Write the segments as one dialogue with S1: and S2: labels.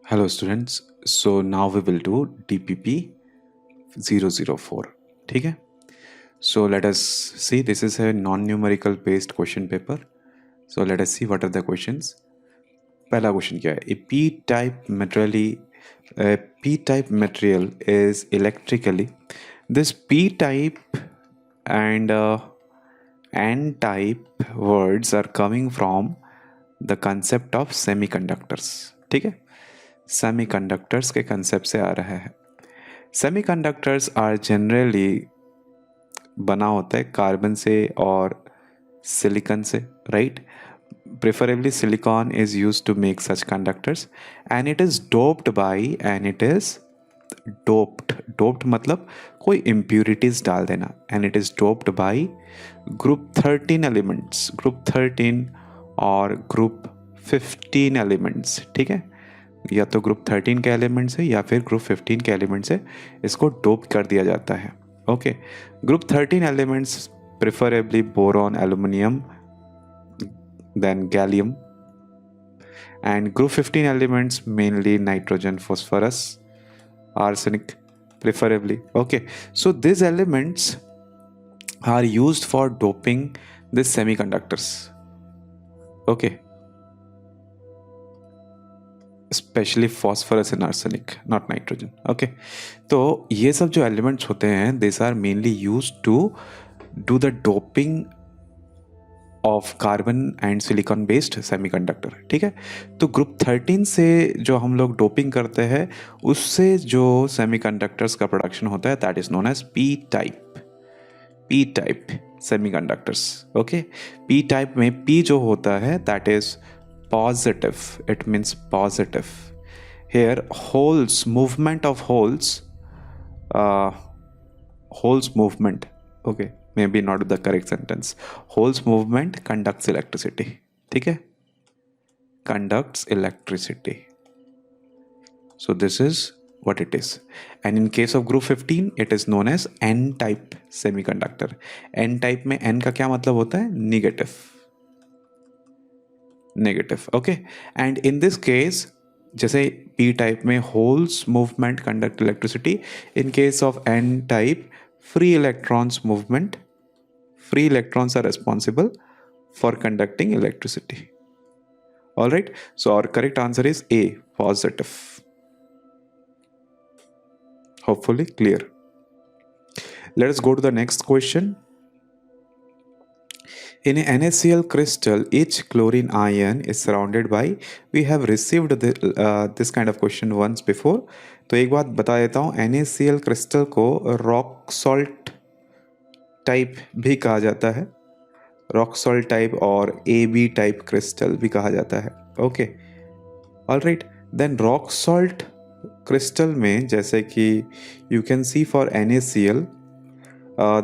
S1: Hello students, so now we will do DPP 004. ठीक है. So let us see, this is a non-numerical based question paper. So let us see what are the questions. पहला question क्या है? A p-type material is electrically, this p-type and n-type words are coming from the concept of semiconductors. ठीक है. Semiconductors के concept से आ रहा है. Semiconductors are generally बना होता है कार्बन से और सिलिकॉन से, right. Preferably silicon is used to make such conductors and it is doped मतलब कोई इम्प्यूरिटीज डाल देना, and it is doped by group 13 elements, group 13 और ग्रुप 15 एलिमेंट्स. ठीक है, या तो ग्रुप 13 के एलिमेंट से या फिर ग्रुप 15 के एलिमेंट से इसको डोप कर दिया जाता है. Okay, group 13 elements preferably boron, aluminium, then gallium, and group 15 elements mainly nitrogen, phosphorus, arsenic preferably. Okay, so these elements are used for doping these semiconductors. Okay, specially phosphorus and arsenic, not nitrogen. Okay, तो ये सब जो elements होते हैं this are mainly use to do the doping of carbon and silicon based semiconductor. ठीक है, तो group 13 से जो हम लोग डोपिंग करते हैं उससे जो सेमीकंडक्टर्स का प्रोडक्शन होता है that is known as P type semiconductors. Okay, P type में पी जो होता है that is positive, it means positive. Here holes, movement of holes, holes movement, okay, maybe not the correct sentence. Holes movement conducts electricity. ठीक है, conducts electricity. So this is what it is. And in case of group 15 it is known as n type semiconductor. n type में n का क्या मतलब होता है? Negative. Okay, and in this case जैसे P type में holes movement conduct electricity, in case of N type free electrons movement, free electrons are responsible for conducting electricity. Alright, so our correct answer is A, positive. Hopefully clear. Let us go to the next question. In a NaCl crystal, each chlorine ion is surrounded by, we have received this kind of question once before. तो एक बात बता देता हूँ, NaCl crystal को rock salt type भी कहा जाता है, रॉक सॉल्ट टाइप और AB टाइप क्रिस्टल भी कहा जाता है. Okay, alright, then rock salt crystal में जैसे कि you can see for NaCl,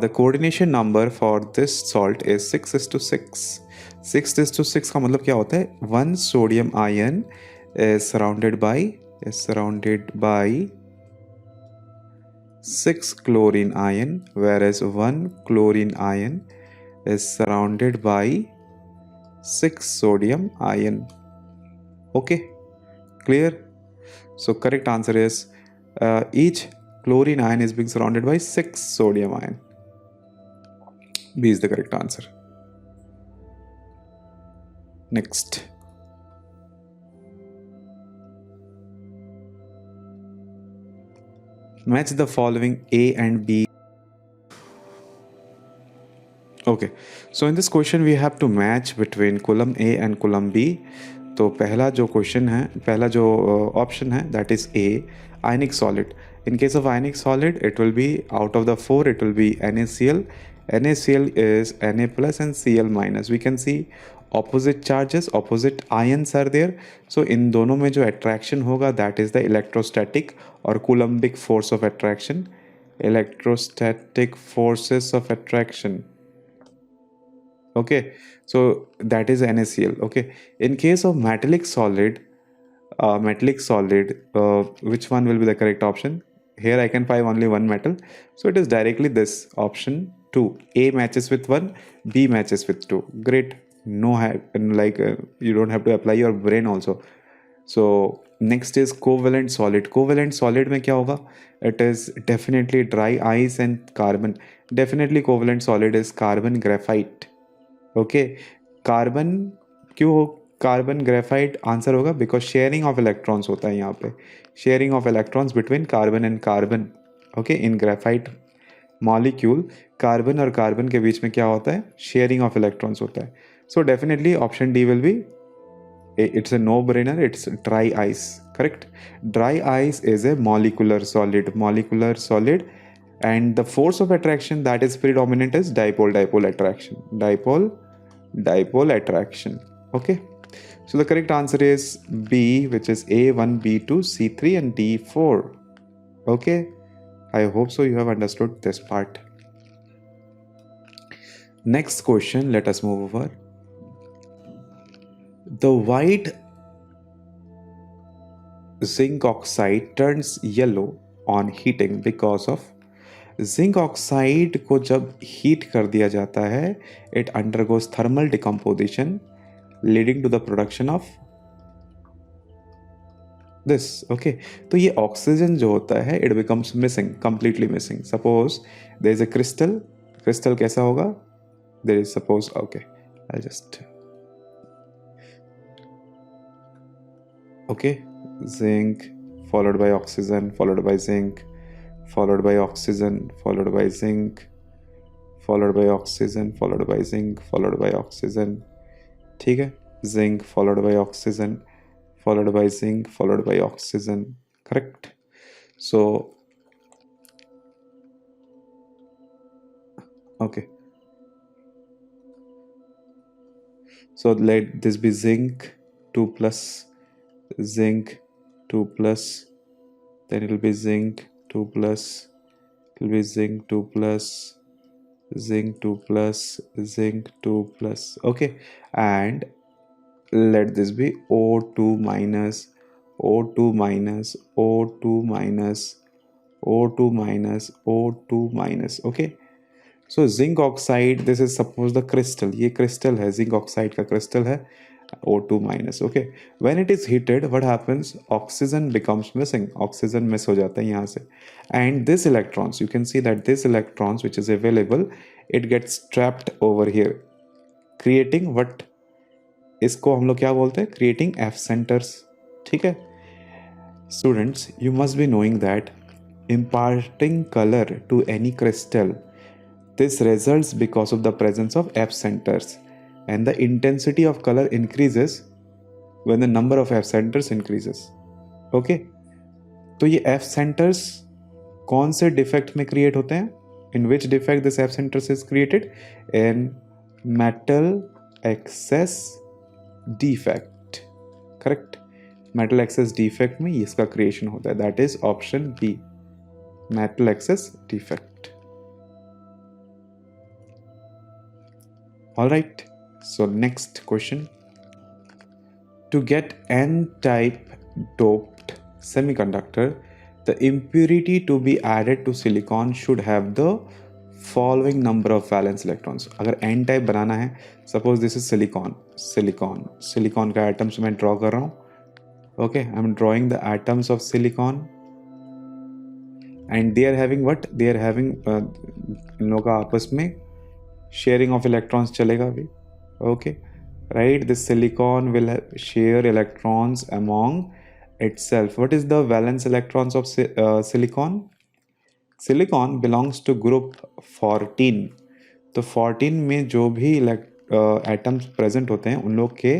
S1: the coordination number for this salt is 6:6. 6:6 का मतलब क्या होता है? One sodium ion is surrounded by 6 chlorine ion, whereas one chlorine ion is surrounded by 6 sodium ion. Okay, clear? So correct answer is each chlorine ion is being surrounded by 6 sodium ion. B is the correct answer. Next. Match the following A and B. Okay, so in this question we have to match between column A and column B. तो पहला जो question है, पहला जो option है that is A, ionic solid. In case of ionic solid it will be out of the 4 it will be NaCl. NaCl is Na plus and Cl minus. We can see opposite charges, opposite ions are there. So इन दोनों में जो attraction होगा that is the electrostatic or coulombic force of attraction. Electrostatic forces of attraction. Okay, so that is NaCl. Okay, in case of metallic solid, which one will be the correct option? Here I can find only one metal, so it is directly this option 2. A matches with 1, B matches with 2. Great. No, you don't have to apply your brain also. So next is covalent solid. Covalent solid में क्या होगा? It is definitely dry ice and carbon. Definitely covalent solid is carbon graphite. Okay, carbon क्यों हो? Carbon graphite answer होगा because sharing of electrons होता है यहाँ पे. Sharing of electrons between carbon and carbon. Okay, in graphite molecule carbon और carbon के बीच में क्या होता है? शेयरिंग ऑफ इलेक्ट्रॉन्स होता है. So definitely option D will be, it's a no brainer, it's dry ice. Correct. Dry ice is a molecular solid, and the force of attraction that is predominant is dipole attraction. Okay, so the correct answer is B, which is A1, B2, C3 and D4. Okay, I hope so you have understood this part. Next question, let us move over. The white zinc oxide turns yellow on heating because of. Zinc oxide को जब heat कर दिया जाता है, it undergoes thermal decomposition leading to the production of this. Okay, तो ये oxygen जो होता है it becomes missing, completely missing. Suppose there is a crystal. Crystal कैसा होगा? There is suppose, okay I just, okay, zinc followed by oxygen followed by zinc followed by oxygen followed by zinc followed by oxygen followed by zinc followed by oxygen. ठीक है, zinc followed by oxygen followed by zinc followed by oxygen. Correct. So okay, so let this be zinc 2 plus, zinc 2 plus, then it will be zinc 2 plus, it will be zinc 2 plus, zinc 2 plus, zinc 2 plus. Okay, and let this be O2 minus, O2 minus, O2 minus, O2 minus, O2 minus. Okay, so zinc oxide, this is suppose the crystal, ये crystal है, zinc oxide का crystal है, O2 minus. Okay, when it is heated what happens? Oxygen becomes missing, oxygen miss हो जाता है यहाँ से, and this electrons, you can see that this electrons which is available, it gets trapped over here, creating what? इसको हम लोग क्या बोलते हैं? creating F centers. ठीक है students, you must be knowing that imparting color to any crystal, this results because of the presence of F centers, and the intensity of color increases when the number of F centers increases. Okay, तो ये F centers कौन से defect में create होते हैं? In which defect this F centers is created? In metal excess defect. Correct. Metal excess defect में इसका creation होता है. That is option B, metal excess defect. All right. So next question. To get N-type doped semiconductor, the impurity to be added to silicon should have the following number of valence electrons. अगर N-type बनाना है, suppose this is silicon का atoms मैं draw कर रहा हूँ. Okay, I'm drawing the atoms of silicon, and they are having what? They are having इन लोगों का आपस में sharing of electrons चलेगा भी. Okay, right, the silicon will share electrons among itself. What is the valence electrons of silicon? Silicon belongs to group 14. तो 14 में जो भी atoms present होते हैं उन लोग के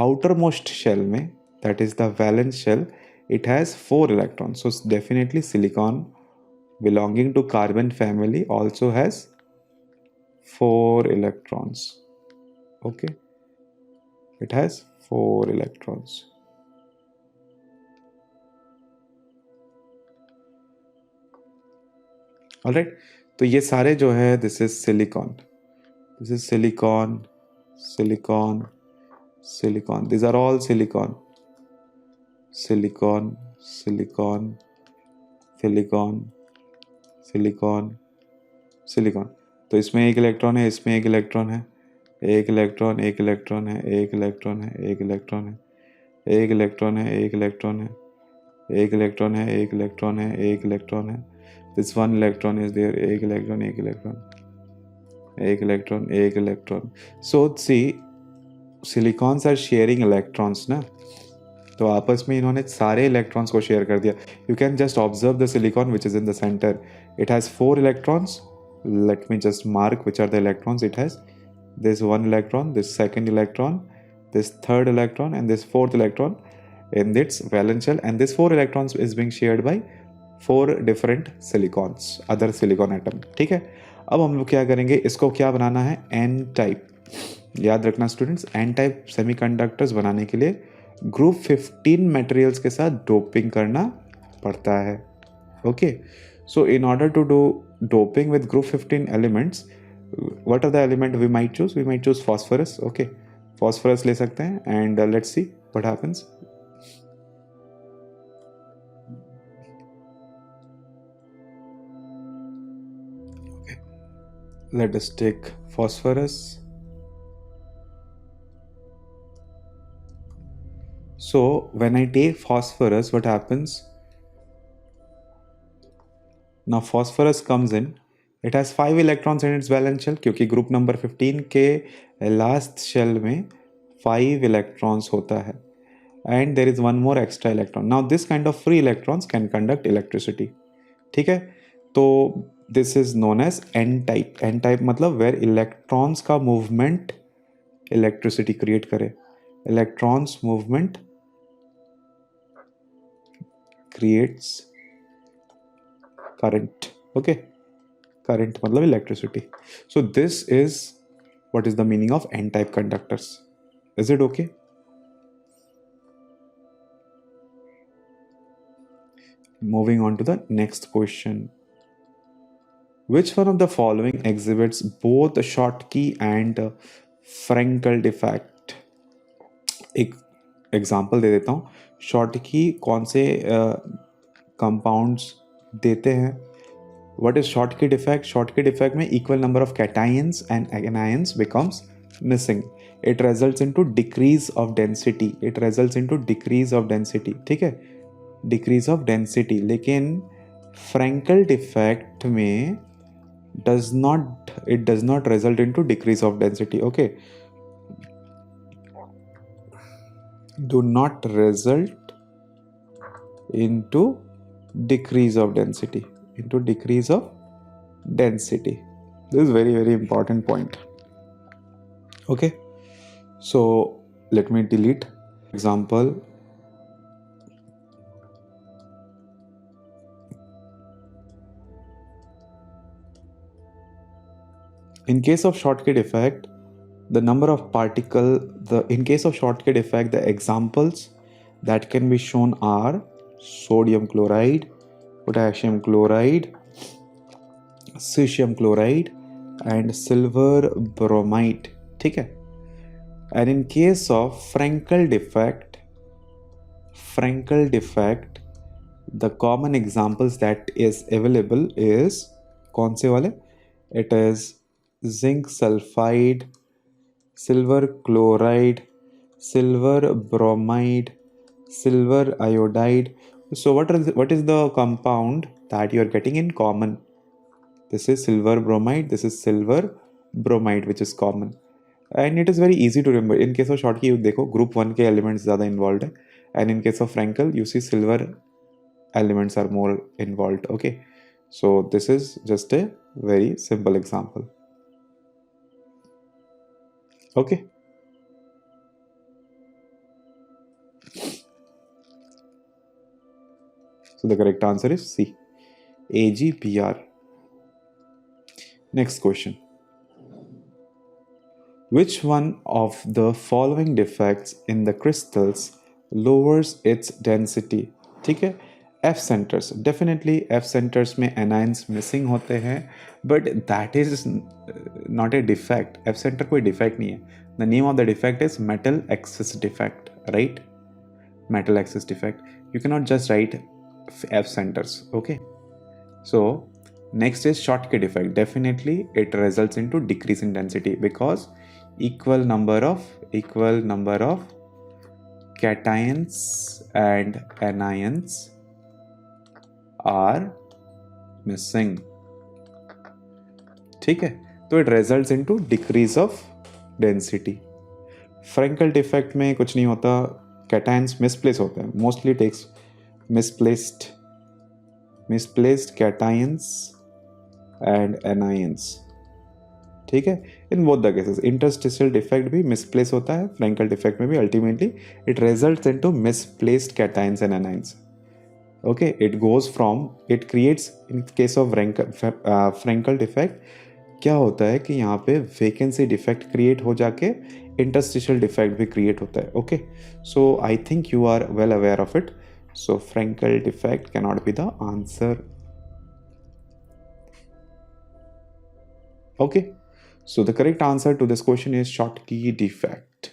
S1: outermost shell में, that is the valence shell, it has 4 electrons. So definitely silicon belonging to carbon family also has 4 electrons. Okay, it has 4 electrons. All right, तो ये सारे जो है, this is silicon, silicon, these are all silicon, silicon, तो इसमें एक electron है, इसमें एक इलेक्ट्रॉन है, एक इलेक्ट्रॉन है, एक इलेक्ट्रॉन है, एक इलेक्ट्रॉन है, एक इलेक्ट्रॉन है, एक इलेक्ट्रॉन है, एक इलेक्ट्रॉन है, एक इलेक्ट्रॉन है, this one electron is there, एक इलेक्ट्रॉन, एक इलेक्ट्रॉन, एक इलेक्ट्रॉन, एक electron. So see silicons are sharing electrons ना, तो आपस में इन्होंने सारे इलेक्ट्रॉन्स को शेयर कर दिया. You can just observe the silicon which is in the centre. It has 4 electrons. Let me just mark which are the electrons. It has this one electron, this second electron, this third electron and this fourth electron in its valence shell, and this 4 electrons is being shared by 4 different silicons, other silicon atom. ठीक है. अब हम लोग क्या करेंगे, इसको क्या बनाना है, n टाइप. याद रखना स्टूडेंट्स, n टाइप सेमीकंडक्टर्स बनाने के लिए ग्रुप 15 मटेरियल्स के साथ डोपिंग करना पड़ता है. Okay. So in order to do doping with group 15 elements, what are the element we might choose? We might choose phosphorus. Okay, phosphorus ले सकते हैं and let's see what happens. Okay, let us take phosphorus. So when I take phosphorus, what happens? Now phosphorus comes in. It has 5 electrons in its valence shell, क्योंकि group number 15 के last shell में 5 electrons होता है. And there is one more extra electron. Now this kind of free electrons can conduct electricity. ठीक है. तो this is known as N type. N type मतलब where electrons का movement electricity create करे. Electrons movement creates current. Okay, current मतलब electricity. So this is what is the meaning of n-type conductors. Is it okay? Moving on to the next question. Which one of the following exhibits both Schottky and Frankel defect? एक example दे देता हूँ. Schottky कौन से compounds देते हैं? What is Schottky defect? Schottky defect में equal number of cations and anions becomes missing. It results into decrease of density. It results into decrease of density. ठीक है, decrease of density. लेकिन Frankel defect में it does not result into decrease of density. Okay, do not result into decrease of density. Into decrease of density. This is very, very important point. Okay, so let me delete example. In case of Schottky defect, the number of in case of Schottky defect, the examples that can be shown are sodium chloride, potassium chloride, cesium chloride and silver bromide. ठीक है. And in case of Frankel defect, the common examples that is available is कौन से वाले? It is zinc sulfide, silver chloride, silver bromide, silver iodide. So what is the compound that you are getting in common? This is silver bromide, this is silver bromide which is common, and it is very easy to remember. In case of Schottky, you देखो group 1 के elements ज़्यादा involved है, and in case of Frankel you see silver elements are more involved. Okay, so this is just a very simple example. Okay. So the correct answer is C, AgBr. Next question. Which one of the following defects in the crystals lowers its density? ठीक है. F centers. Definitely F centers में anions missing होते हैं, but that is not a defect. F center कोई defect नहीं है. The name of the defect is metal excess defect, right? Metal excess defect. You cannot just write F centers. Okay, so next is Schottky defect. Definitely it results into decrease in density because equal number of cations and anions are missing. ठीक है, तो it results into decrease of density. Frenkel defect में कुछ नहीं होता, cations misplace होते हैं, mostly takes misplaced cations and anions. ठीक है, in both the cases interstitial defect भी मिसप्लेस होता है, फ्रेंकल डिफेक्ट में भी ultimately it results into misplaced cations and anions. Okay, it goes from, it creates, in case of Frenkel defect क्या होता है कि यहाँ पे वैकेंसी डिफेक्ट क्रिएट हो जाके इंटरस्टिशियल डिफेक्ट भी क्रिएट होता है. Okay, so I think you are well aware of it. So Frenkel defect can not be the answer. Okay, so the correct answer to this question is Schottky defect.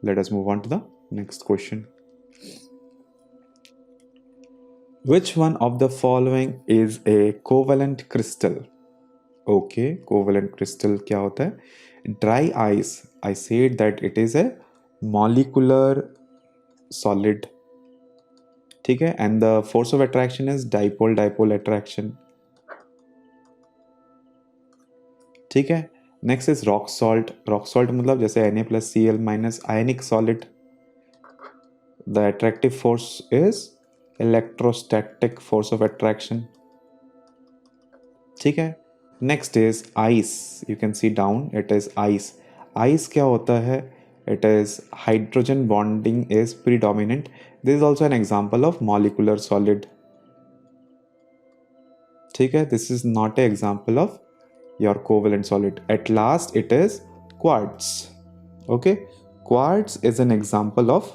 S1: Let us move on to the next question. Which one of the following is a covalent crystal? Okay, covalent crystal क्या होता है? Dry ice, I said that it is a molecular solid. ठीक है, and the force of attraction is dipole attraction. ठीक है, next is rock salt. Rock salt मतलब जैसे Na+Cl minus ionic solid. The attractive force is electrostatic force of attraction. ठीक है, next is ice. You can see down, it is ice. Ice क्या होता है? It is hydrogen bonding is predominant. This is also an example of molecular solid. ठीक है, this is not an example of your covalent solid. At last it is quartz. Okay, quartz is an example of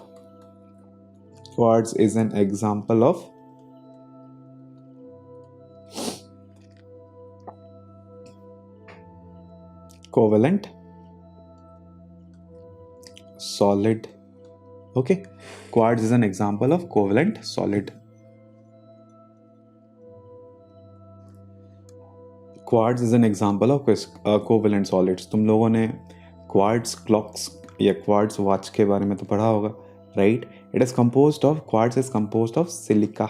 S1: covalent solid. Okay, quartz is an example of covalent solid. Quartz is an example of covalent solids. तुम लोगों ने quartz clocks या quartz watch के बारे में तो पढ़ा होगा, right? It is composed of, quartz is composed of silica,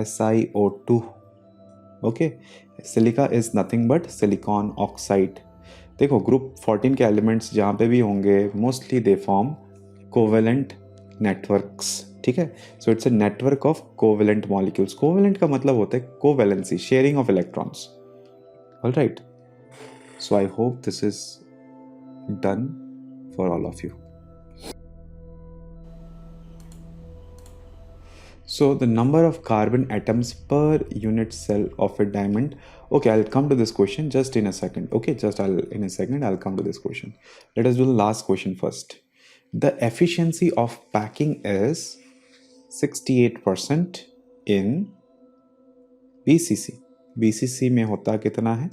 S1: SiO2. Okay, silica is nothing but silicon oxide. देखो, ग्रुप 14 के एलिमेंट्स जहाँ पे भी होंगे mostly they form covalent networks. ठीक है, so it's a network of covalent molecules. Covalent का मतलब होता है covalency, sharing of electrons. All right, so I hope this is done for all of you. So the number of carbon atoms per unit cell of a diamond. Okay, I'll come to this question just in a second. Okay, I'll come to this question. Let us do the last question first. The efficiency of packing is 68% in BCC. BCC में होता कितना है?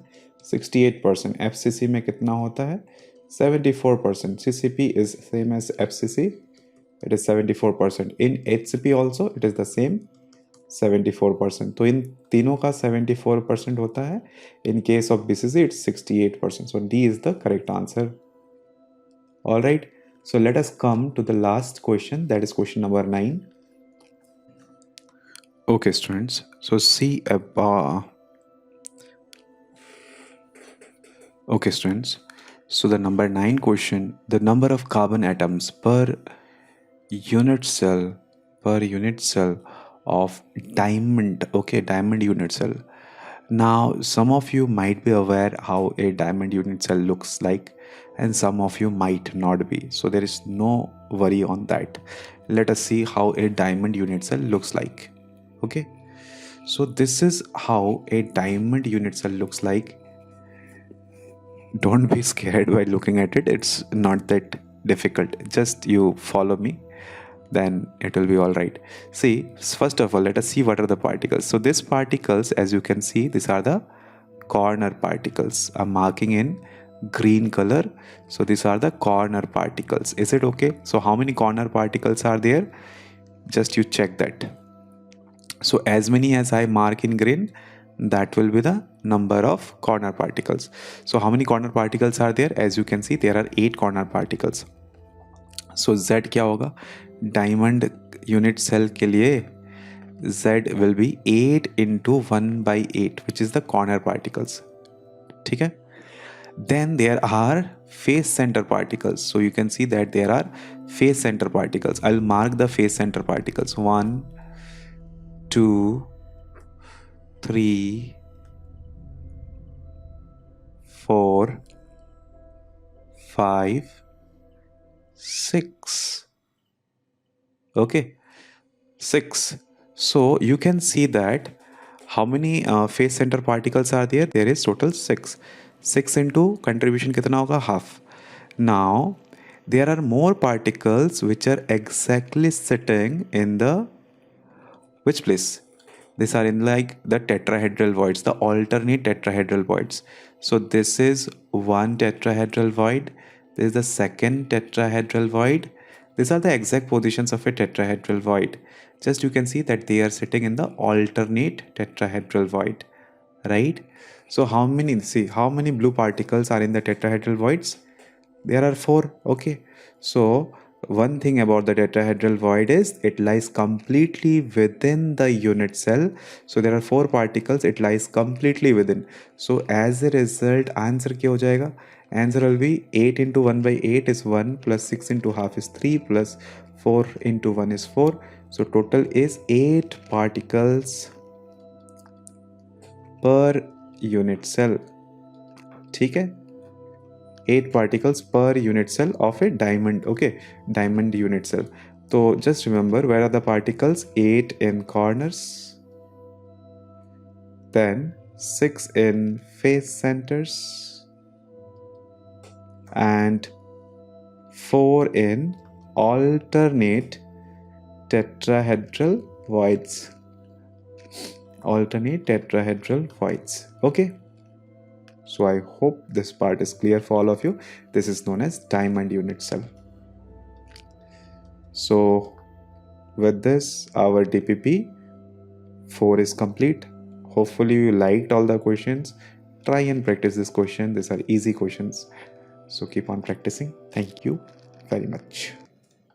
S1: 68%. FCC में कितना होता है? 74%. CCP is same as FCC. It is 74%. In HCP also it is the same, 74%. तो इन तीनों का 74% होता है. In case of BCC it's 68%. So D is the correct answer. All right. So let us come to the last question. That is question number 9. Okay, students. So see about. Okay, students, so the number 9 question, the number of carbon atoms per unit cell of diamond. Okay, diamond unit cell. Now some of you might be aware how a diamond unit cell looks like, and some of you might not be, so there is no worry on that. Let us see how a diamond unit cell looks like. Okay, so this is how a diamond unit cell looks like. Don't be scared by looking at it. It's not that difficult. Just you follow me, then it will be all right. See, first of all, let us see what are the particles. So these particles, as you can see, these are the corner particles. I'm marking in green color. So these are the corner particles. Is it okay? So how many corner particles are there? Just you check that. So as many as I mark in green, that will be the number of corner particles. So how many corner particles are there? As you can see, there are 8 corner particles. So Z क्या होगा, diamond unit cell के लिए Z will be 8 into 1/8 which is the corner particles. ठीक है. Then there are face center particles. So you can see that there are face center particles. I'll mark the face center particles. 1, 2, 3, 4, 5, 6. Okay, 6. So you can see that how many face center particles are there? There is total 6. 6 into contribution कितना होगा, half. Now there are more particles which are exactly sitting in the which place? These are in like the tetrahedral voids, the alternate tetrahedral voids. So this is one tetrahedral void, this is the second tetrahedral void. These are the exact positions of a tetrahedral void. Just you can see that they are sitting in the alternate tetrahedral void, right? So how many blue particles are in the tetrahedral voids? There are 4. Okay, so one thing about the tetrahedral void is it lies completely within the unit cell. So there are 4 particles, it lies completely within. So as a result answer क्या हो जाएगा? Answer will be 8 into 1/8 is 1 plus 6 into half is 3 plus 4 into 1 is 4. So total is 8 particles per unit cell. ठीक है, 8 particles per unit cell of a diamond. Okay, diamond unit cell. So just remember, where are the particles? 8 in corners, then 6 in face centers, and 4 in alternate tetrahedral voids. Alternate tetrahedral voids. Okay, so I hope this part is clear for all of you. This is known as diamond unit cell. So with this, our DPP 4 is complete. Hopefully you liked all the questions. Try and practice this question. These are easy questions. So keep on practicing. Thank you very much.